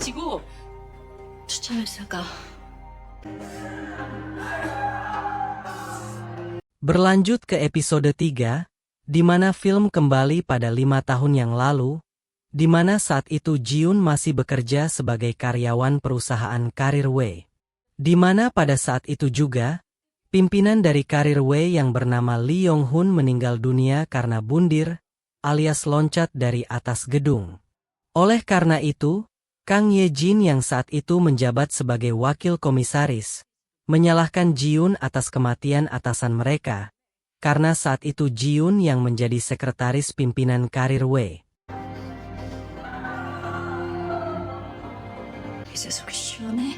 지고 추천했을까? Berlanjut ke episode 3, di mana film kembali pada 5 tahun yang lalu, di mana saat itu Jiun masih bekerja sebagai karyawan perusahaan Karir W. Di mana pada saat itu juga, pimpinan dari Karir W yang bernama Lee Yong-hun meninggal dunia karena bundir, alias loncat dari atas gedung. Oleh karena itu, Kang Ye-jin yang saat itu menjabat sebagai wakil komisaris, menyalahkan Jiun atas kematian atasan mereka, karena saat itu Jiun yang menjadi sekretaris pimpinan Karir W. 이제 속이 시원해?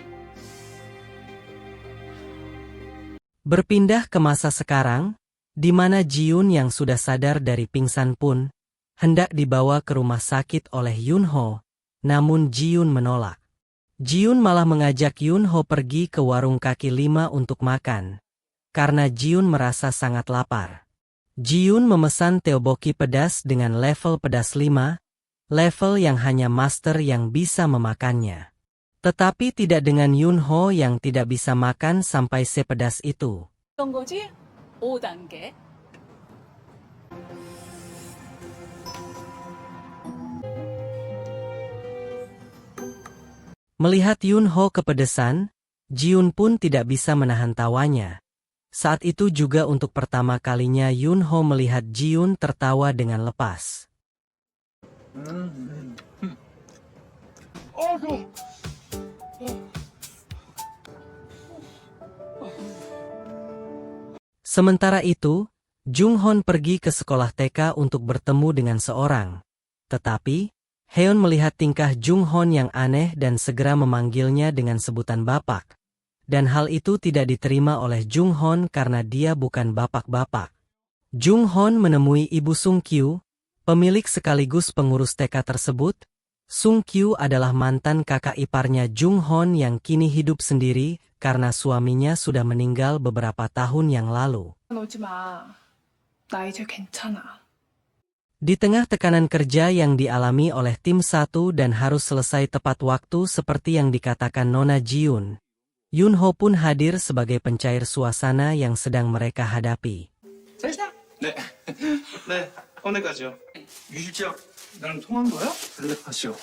Berpindah ke masa sekarang, di mana Jiun yang sudah sadar dari pingsan pun, hendak dibawa ke rumah sakit oleh Yunho, namun Jiun menolak. Jiun malah mengajak Yunho pergi ke warung kaki lima untuk makan, karena Jiun merasa sangat lapar. Jiun memesan tteokbokki pedas dengan level pedas 5, level yang hanya master yang bisa memakannya. Tetapi tidak dengan Yunho yang tidak bisa makan sampai sepedas itu. 어떤 거지? 5단계. Melihat Yunho kepedesan, Jiun pun tidak bisa menahan tawanya. Saat itu juga untuk pertama kalinya Yunho melihat Jiun tertawa dengan lepas. Sementara itu, Junghon pergi ke sekolah TK untuk bertemu dengan seorang. Tetapi, Heon melihat tingkah Junghon yang aneh dan segera memanggilnya dengan sebutan bapak. Dan hal itu tidak diterima oleh Junghon karena dia bukan bapak-bapak. Junghon menemui Ibu Sung Kyu, pemilik sekaligus pengurus TK tersebut. Sung Kyu adalah mantan kakak iparnya Junghon yang kini hidup sendiri karena suaminya sudah meninggal beberapa tahun yang lalu. 오지 마. 나 이제 괜찮아. Di tengah tekanan kerja yang dialami oleh tim 1 dan harus selesai tepat waktu seperti yang dikatakan Nona Jiun, Yunho pun hadir sebagai pencair suasana yang sedang mereka hadapi. 네. 네, 오늘까지요. 유 실장, 나랑 통화한 거야? 텔레파시요.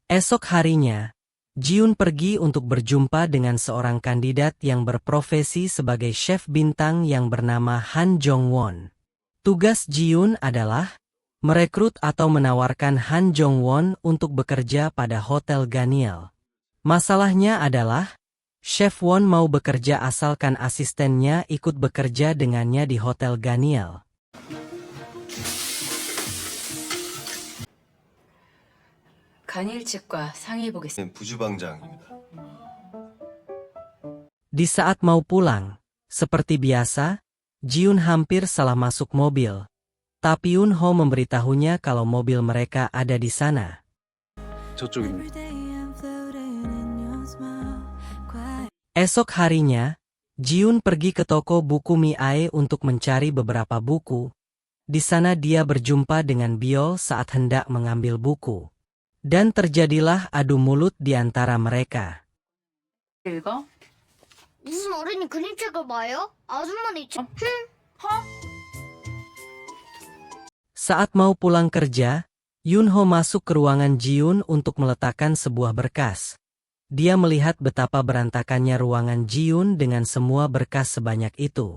Esok harinya, Jiun pergi untuk berjumpa dengan seorang kandidat yang berprofesi sebagai chef bintang yang bernama Han Jong-won. Tugas Jiun adalah merekrut atau menawarkan Han Jong-won untuk bekerja pada Hotel Ganiel. Masalahnya adalah, Chef Won mau bekerja asalkan asistennya ikut bekerja dengannya di Hotel Ganiel. 간일 측과 상의해보겠습니다. 부주방장입니다. Di saat mau pulang, seperti biasa, Jiun hampir salah masuk mobil. Tapi Yunho memberitahunya kalau mobil mereka ada di sana. 저쪽입니다. Esok harinya, Jiun pergi ke toko buku Miae untuk mencari beberapa buku. Di sana dia berjumpa dengan Biol saat hendak mengambil buku. Dan terjadilah adu mulut di antara mereka. 읽어? 무슨 어른이 그림책을 봐요? 아줌마는 책. Saat mau pulang kerja, Yunho masuk ke ruangan Jiun untuk meletakkan sebuah berkas. Dia melihat betapa berantakannya ruangan Jiun dengan semua berkas sebanyak itu.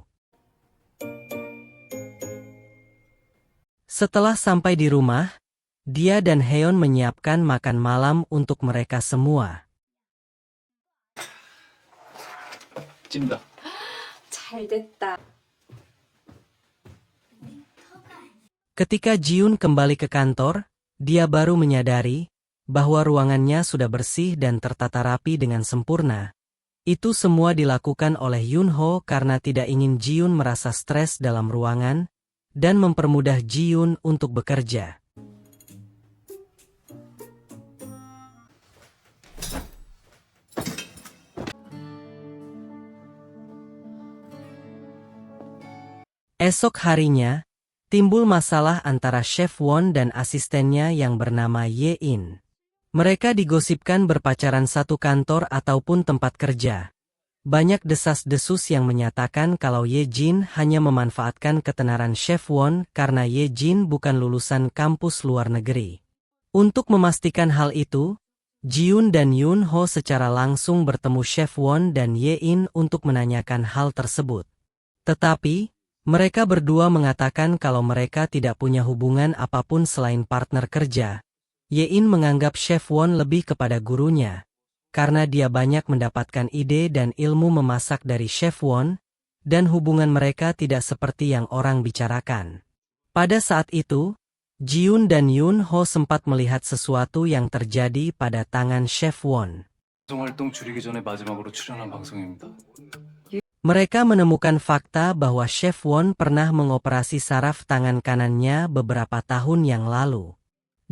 Setelah sampai di rumah, dia dan Heon menyiapkan makan malam untuk mereka semua. 찜다. 잘 됐다. Ketika Jiun kembali ke kantor, dia baru menyadari bahwa ruangannya sudah bersih dan tertata rapi dengan sempurna. Itu semua dilakukan oleh Yunho karena tidak ingin Jiun merasa stres dalam ruangan dan mempermudah Jiun untuk bekerja. Esok harinya, timbul masalah antara Chef Won dan asistennya yang bernama Ye In. Mereka digosipkan berpacaran satu kantor ataupun tempat kerja. Banyak desas-desus yang menyatakan kalau Ye Jin hanya memanfaatkan ketenaran Chef Won karena Ye Jin bukan lulusan kampus luar negeri. Untuk memastikan hal itu, Jiun dan Yoon Ho secara langsung bertemu Chef Won dan Ye In untuk menanyakan hal tersebut. Tetapi, mereka berdua mengatakan kalau mereka tidak punya hubungan apapun selain partner kerja. Ye In menganggap Chef Won lebih kepada gurunya, karena dia banyak mendapatkan ide dan ilmu memasak dari Chef Won, dan hubungan mereka tidak seperti yang orang bicarakan. Pada saat itu, Jiun dan Yoon Ho sempat melihat sesuatu yang terjadi pada tangan Chef Won. 활동 줄이기 전에 마지막으로 출연한 방송입니다. Mereka menemukan fakta bahwa Chef Won pernah mengoperasi saraf tangan kanannya beberapa tahun yang lalu.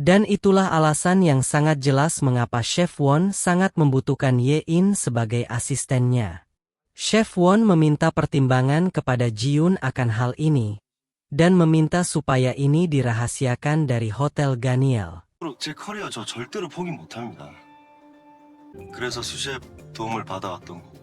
Dan itulah alasan yang sangat jelas mengapa Chef Won sangat membutuhkan Ye In sebagai asistennya. Chef Won meminta pertimbangan kepada Jiun akan hal ini, dan meminta supaya ini dirahasiakan dari Hotel Ganyel. 제 커리어 저 절대로 포기 못합니다. 그래서 수시에 도움을 받아왔던 거고.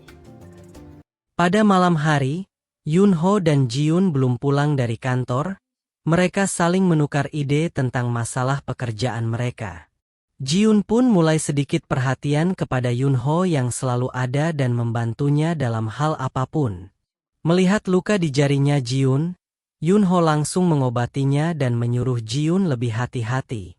Pada malam hari, Yoon Ho dan Jiun belum pulang dari kantor. Mereka saling menukar ide tentang masalah pekerjaan mereka. Jiun pun mulai sedikit perhatian kepada Yoon Ho yang selalu ada dan membantunya dalam hal apapun. Melihat luka di jarinya Jiun, Yoon Ho langsung mengobatinya dan menyuruh Jiun lebih hati-hati.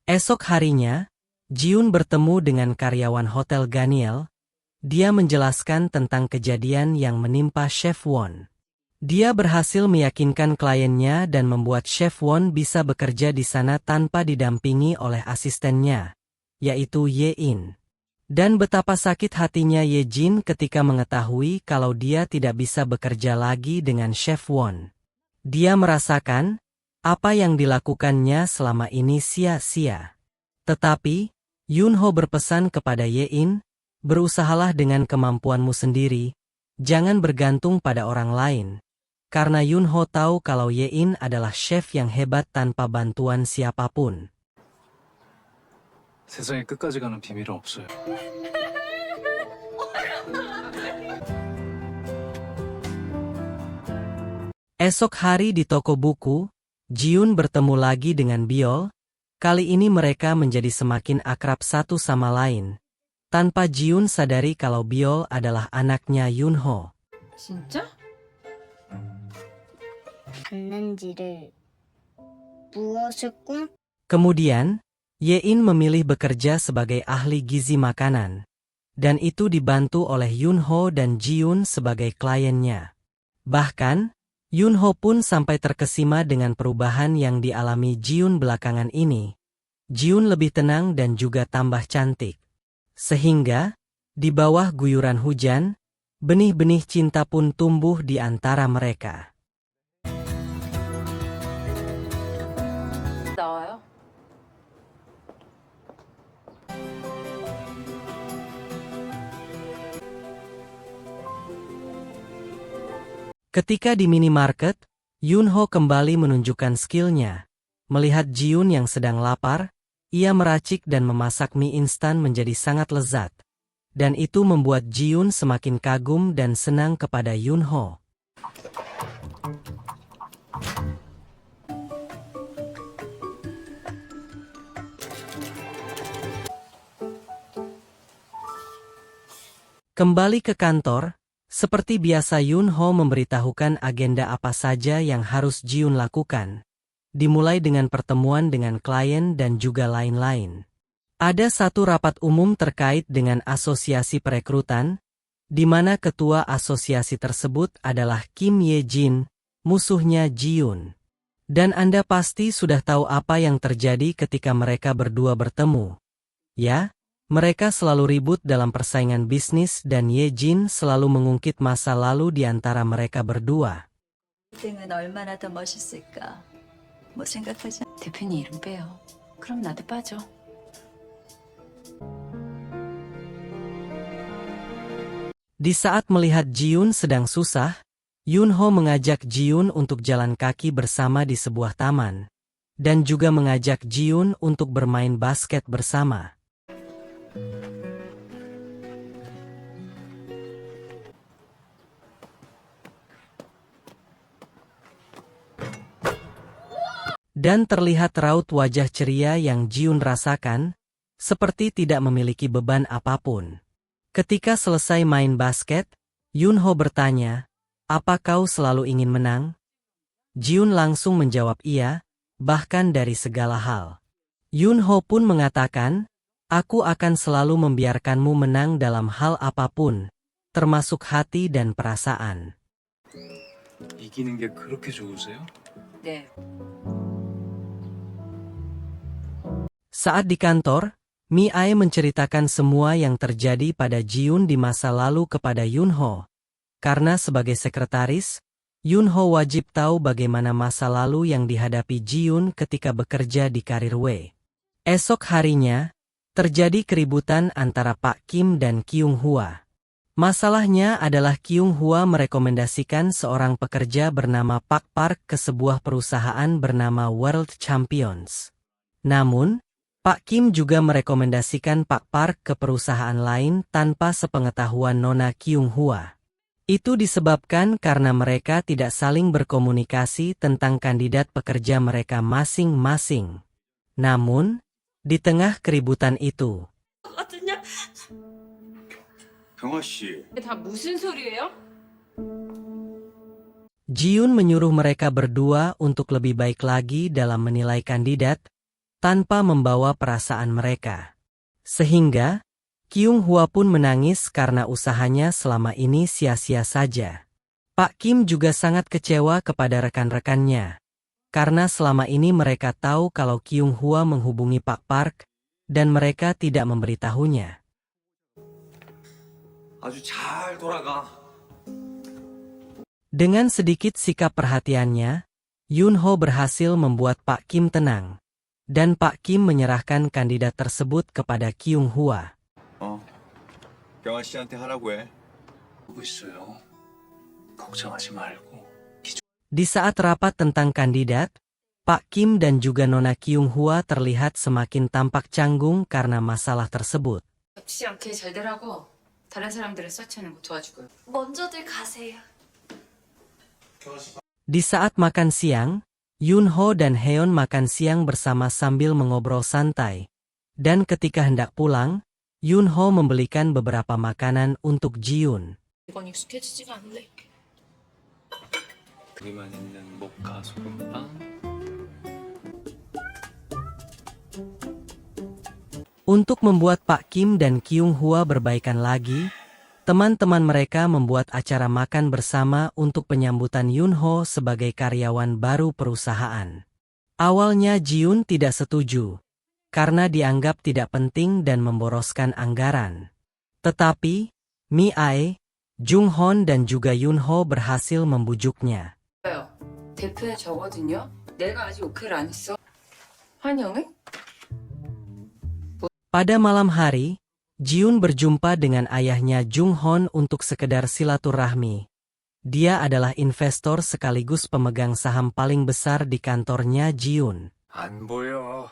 Esok harinya, Jiun bertemu dengan karyawan Hotel Ganyel. Dia menjelaskan tentang kejadian yang menimpa Chef Won. Dia berhasil meyakinkan kliennya dan membuat Chef Won bisa bekerja di sana tanpa didampingi oleh asistennya, yaitu Ye In. Dan betapa sakit hatinya Ye Jin ketika mengetahui kalau dia tidak bisa bekerja lagi dengan Chef Won. Dia merasakan apa yang dilakukannya selama ini sia-sia. Tetapi, Yoon Ho berpesan kepada Ye In, berusahalah dengan kemampuanmu sendiri, jangan bergantung pada orang lain. Karena Yoon Ho tahu kalau Ye In adalah chef yang hebat tanpa bantuan siapapun. 세상의 끝까지 가는 비밀은 없어요. Esok hari di toko buku, Jiun bertemu lagi dengan Biol. Kali ini mereka menjadi semakin akrab satu sama lain, tanpa Jiun sadari kalau Biol adalah anaknya Yoon Ho. 진짜? 갔는지를 무엇을 꿈? Kemudian, Ye In memilih bekerja sebagai ahli gizi makanan, dan itu dibantu oleh Yoon Ho dan Jiun sebagai kliennya. Bahkan, Yoon Ho pun sampai terkesima dengan perubahan yang dialami Jiun belakangan ini. Jiun lebih tenang dan juga tambah cantik. Sehingga, di bawah guyuran hujan, benih-benih cinta pun tumbuh di antara mereka. 나와요? Ketika di minimarket, Yoon Ho kembali menunjukkan skillnya. Melihat Jiun yang sedang lapar, ia meracik dan memasak mie instan menjadi sangat lezat. Dan itu membuat Jiun semakin kagum dan senang kepada Yoon Ho. Kembali ke kantor, seperti biasa Yoon Ho memberitahukan agenda apa saja yang harus Jiun lakukan. Dimulai dengan pertemuan dengan klien dan juga lain-lain. Ada satu rapat umum terkait dengan asosiasi perekrutan, di mana ketua asosiasi tersebut adalah Kim Ye Jin, musuhnya Jiun. Dan Anda pasti sudah tahu apa yang terjadi ketika mereka berdua bertemu. Ya, mereka selalu ribut dalam persaingan bisnis dan Ye Jin selalu mengungkit masa lalu di antara mereka berdua. 등은 얼마나 더 멋있을까? 뭐 생각하지? 대표님 이름 빼요. 그럼 나도 빠져. Di saat melihat Jiun sedang susah, Yoon Ho mengajak Ji-yoon untuk jalan kaki bersama di sebuah taman, dan juga mengajak Ji-yoon untuk bermain basket bersama. Dan terlihat raut wajah ceria yang Ji-yoon rasakan, seperti tidak memiliki beban apapun. Ketika selesai main basket, Yoon Ho bertanya, "Apa kau selalu ingin menang?" Ji-yoon langsung menjawab iya, bahkan dari segala hal. Yoon Ho pun mengatakan, "Aku akan selalu membiarkanmu menang dalam hal apapun, termasuk hati dan perasaan." 이기는 게 그렇게 좋으세요? 네. Saat di kantor, Mi-ae menceritakan semua yang terjadi pada Ji-yoon di masa lalu kepada Yoon Ho. Karena sebagai sekretaris, Yoon Ho wajib tahu bagaimana masa lalu yang dihadapi Ji-yoon ketika bekerja di Karir W. Esok harinya, terjadi keributan antara Pak Kim dan Kyung Hwa. Masalahnya adalah Kyung Hwa merekomendasikan seorang pekerja bernama Pak Park ke sebuah perusahaan bernama World Champions. Namun, Pak Kim juga merekomendasikan Pak Park ke perusahaan lain tanpa sepengetahuan Nona Kyung Hwa. Itu disebabkan karena mereka tidak saling berkomunikasi tentang kandidat pekerja mereka masing-masing. Namun, di tengah keributan itu, 경아 씨, 다 무슨 소리예요? Ji-yoon menyuruh mereka berdua untuk lebih baik lagi dalam menilai kandidat, tanpa membawa perasaan mereka. Sehingga, Kyung Hwa pun menangis karena usahanya selama ini sia-sia saja. Pak Kim juga sangat kecewa kepada rekan-rekannya. Karena selama ini mereka tahu kalau Kyung Hwa menghubungi Pak Park, dan mereka tidak memberitahunya. 아주 잘 돌아가. Dengan sedikit sikap perhatiannya, Yoon Ho berhasil membuat Pak Kim tenang. Dan Pak Kim menyerahkan kandidat tersebut kepada Kyung Hwa. 경아 씨한테 하라고 해. 하고 있어요. 걱정하지 말고. Di saat rapat tentang kandidat, Pak Kim dan juga Nona Kyung Hwa terlihat semakin tampak canggung karena masalah tersebut. 겹치지 않게 잘 되라고 다른 사람들을 서치하는 거 도와주고요. 먼저들 가세요. Di saat makan siang, Yoon Ho dan Heon makan siang bersama sambil mengobrol santai. Dan ketika hendak pulang, Yoon Ho membelikan beberapa makanan untuk Ji-yoon. 이건 익숙해지지가 않네. 여기만 있는 모카 소금빵. Untuk membuat Pak Kim dan Kyung Hwa berbaikan lagi, teman-teman mereka membuat acara makan bersama untuk penyambutan Yoon Ho sebagai karyawan baru perusahaan. Awalnya Ji-yoon tidak setuju, karena dianggap tidak penting dan memboroskan anggaran. Tetapi, Mi-ae, Jung-hon dan juga Yoon Ho berhasil membujuknya. 대표에 저거든요. 내가 아직 오케이를 안 했어. 환영해? Pada malam hari, Ji-yoon berjumpa dengan ayahnya Jung-hon untuk sekedar silaturahmi. Dia adalah investor sekaligus pemegang saham paling besar di kantornya Ji-yoon. 안 보여.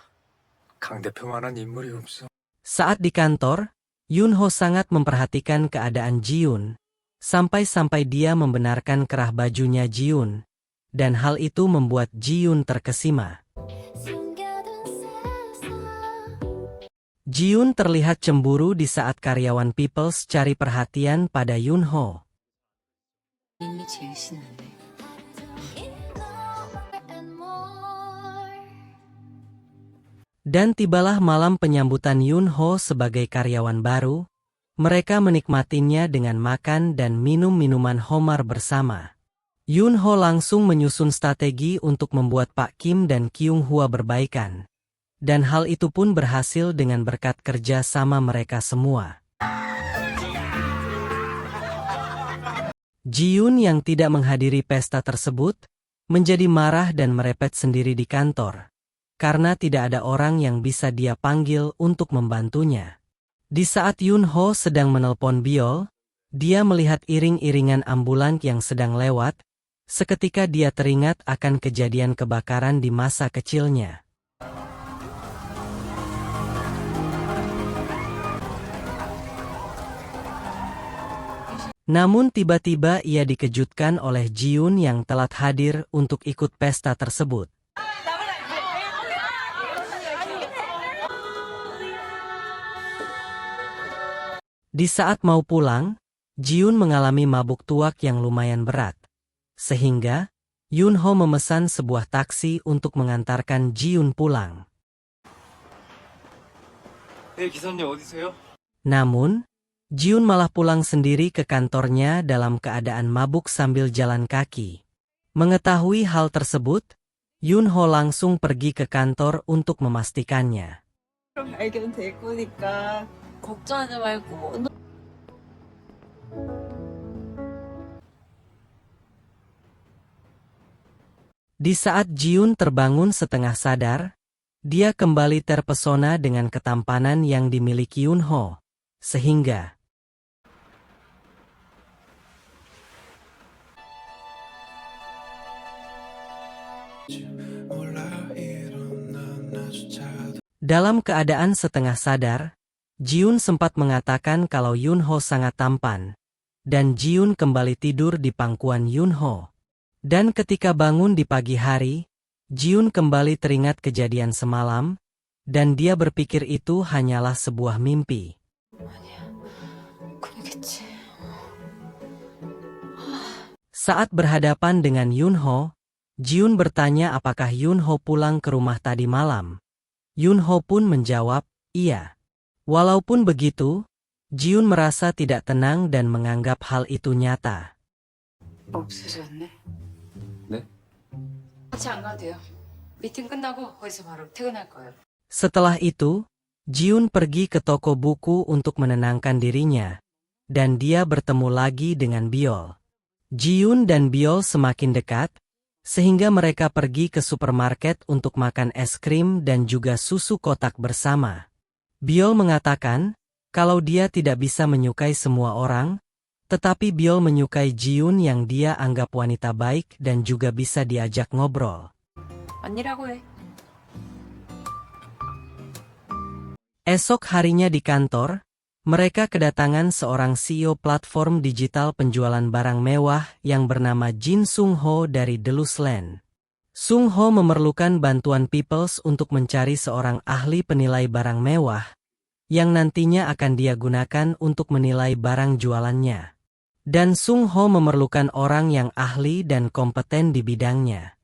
강 대표만한 인물이 없어. Saat di kantor, Yoon Ho sangat memperhatikan keadaan Ji-yoon, sampai-sampai dia membenarkan kerah bajunya Ji-yoon, dan hal itu membuat Ji-yoon terkesima. Ji-yoon terlihat cemburu di saat karyawan Peoples cari perhatian pada Yoon Ho. 이미 제일 신난데. Dan tibalah malam penyambutan Yoon Ho sebagai karyawan baru. Mereka menikmatinya dengan makan dan minum minuman homar bersama. Yoon Ho langsung menyusun strategi untuk membuat Pak Kim dan Kyung Hwa berbaikan. Dan hal itu pun berhasil dengan berkat kerja sama mereka semua. Ji-yoon yang tidak menghadiri pesta tersebut, menjadi marah dan merepet sendiri di kantor. Karena tidak ada orang yang bisa dia panggil untuk membantunya. Di saat Yoon Ho sedang menelpon Biol, Dia melihat iring-iringan ambulan yang sedang lewat. Seketika dia teringat akan kejadian kebakaran di masa kecilnya. Namun tiba-tiba ia dikejutkan oleh Ji-yoon yang telat hadir untuk ikut pesta tersebut. Di saat mau pulang, Ji-yoon mengalami mabuk tuak yang lumayan berat. Sehingga, Yoon-ho memesan sebuah taksi untuk mengantarkan Ji-yoon pulang. 네, 기사님 어디세요? Namun, Ji-yoon malah pulang sendiri ke kantornya dalam keadaan mabuk sambil jalan kaki. Mengetahui hal tersebut, Yoon-ho langsung pergi ke kantor untuk memastikannya. 발견될 거니까 걱정하지 말고. Di saat Ji-yoon terbangun setengah sadar, dia kembali terpesona dengan ketampanan yang dimiliki Yoon-ho. Sehingga dalam keadaan setengah sadar, Ji-yoon sempat mengatakan kalau Yoon-ho sangat tampan, dan Ji-yoon kembali tidur di pangkuan Yoon-ho. Dan ketika bangun di pagi hari, Ji-yoon kembali teringat kejadian semalam, dan dia berpikir itu hanyalah sebuah mimpi. Saat berhadapan dengan Yoon-ho, Ji-yoon bertanya apakah Yoon-ho pulang ke rumah tadi malam. Yoon-ho pun menjawab, iya. Walaupun begitu, Ji-yoon merasa tidak tenang dan menganggap hal itu nyata. 없어졌네. 네? 같이 안 가도 돼요. 미팅 끝나고 거기서 바로 퇴근할 거예요. Setelah itu, Ji-yoon pergi ke toko buku untuk menenangkan dirinya, dan dia bertemu lagi dengan Byul. Ji-yoon dan Byul semakin dekat, sehingga mereka pergi ke supermarket untuk makan es krim dan juga susu kotak bersama. Byul mengatakan kalau dia tidak bisa menyukai semua orang, tetapi Byul menyukai Ji-yoon yang dia anggap wanita baik dan juga bisa diajak ngobrol. 언니라고 해. Esok harinya di kantor, mereka kedatangan seorang CEO platform digital penjualan barang mewah yang bernama Jin Sung-ho dari Delusland. Sung-ho memerlukan bantuan Peoples untuk mencari seorang ahli penilai barang mewah, yang nantinya akan dia gunakan untuk menilai barang jualannya. Dan Sung-ho memerlukan orang yang ahli dan kompeten di bidangnya.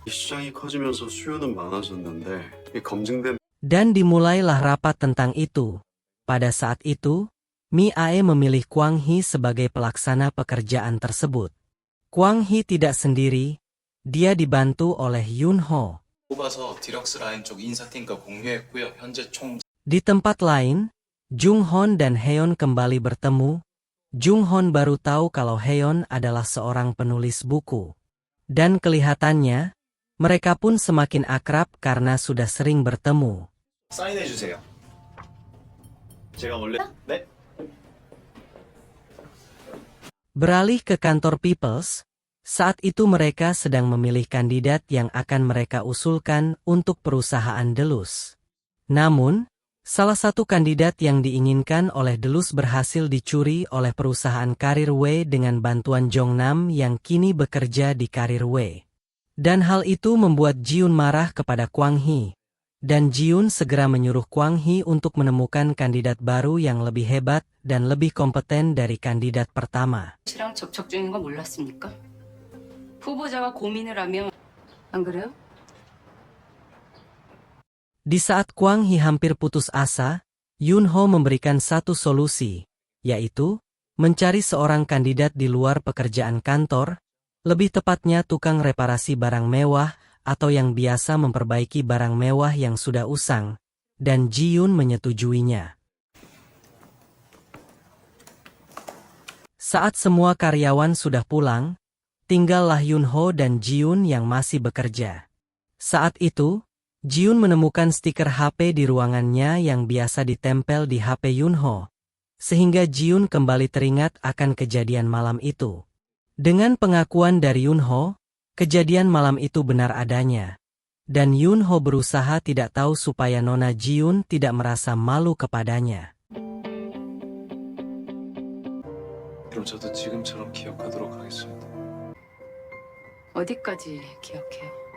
시장이 커지면서 수요는 많아졌는데 이 검증된 Dan dimulailah rapat tentang itu. Pada saat itu, Mi Ae memilih Kwang Hee sebagai pelaksana pekerjaan tersebut. Kwang Hee tidak sendiri, dia dibantu oleh Yoon-ho. 뽑아서 디럭스 라인 쪽 인사팀과 공유했고요. 현재 총 Di tempat lain, Jung-hon dan Haeon kembali bertemu. Jung-hon baru tahu kalau Haeon adalah seorang penulis buku. Dan kelihatannya, mereka pun semakin akrab karena sudah sering bertemu. 사인해 주세요. 제가 원래 네? Beralih ke kantor Peoples, saat itu mereka sedang memilih kandidat yang akan mereka usulkan untuk perusahaan Delus. Namun, salah satu kandidat yang diinginkan oleh Delus berhasil dicuri oleh perusahaan Karir W dengan bantuan Jongnam yang kini bekerja di Karir W. Dan hal itu membuat Ji-yoon marah kepada Kwang Hee. Dan Ji-yoon segera menyuruh Kwang Hee untuk menemukan kandidat baru yang lebih hebat dan lebih kompeten dari kandidat pertama. 씨랑 접촉 중인 거 몰랐습니까? 후보자가 고민을 하면 안 그래요? Di saat Kwang Hee hampir putus asa, Yoon-ho memberikan satu solusi, yaitu mencari seorang kandidat di luar pekerjaan kantor, lebih tepatnya tukang reparasi barang mewah atau yang biasa memperbaiki barang mewah yang sudah usang, dan Ji-yoon menyetujuinya. Saat semua karyawan sudah pulang, tinggallah Yoon-ho dan Ji-yoon yang masih bekerja. Saat itu, Ji-yoon menemukan stiker HP di ruangannya yang biasa ditempel di HP Yoon-ho. sehingga Jiun kembali teringat akan kejadian malam itu. Dengan pengakuan dari Yunho, kejadian malam itu benar adanya. Dan Yunho berusaha tidak tahu supaya Nona Jiun tidak merasa malu kepadanya. 그럼 저도 지금처럼 기억하도록 하겠습니다. 어디까지 기억해요?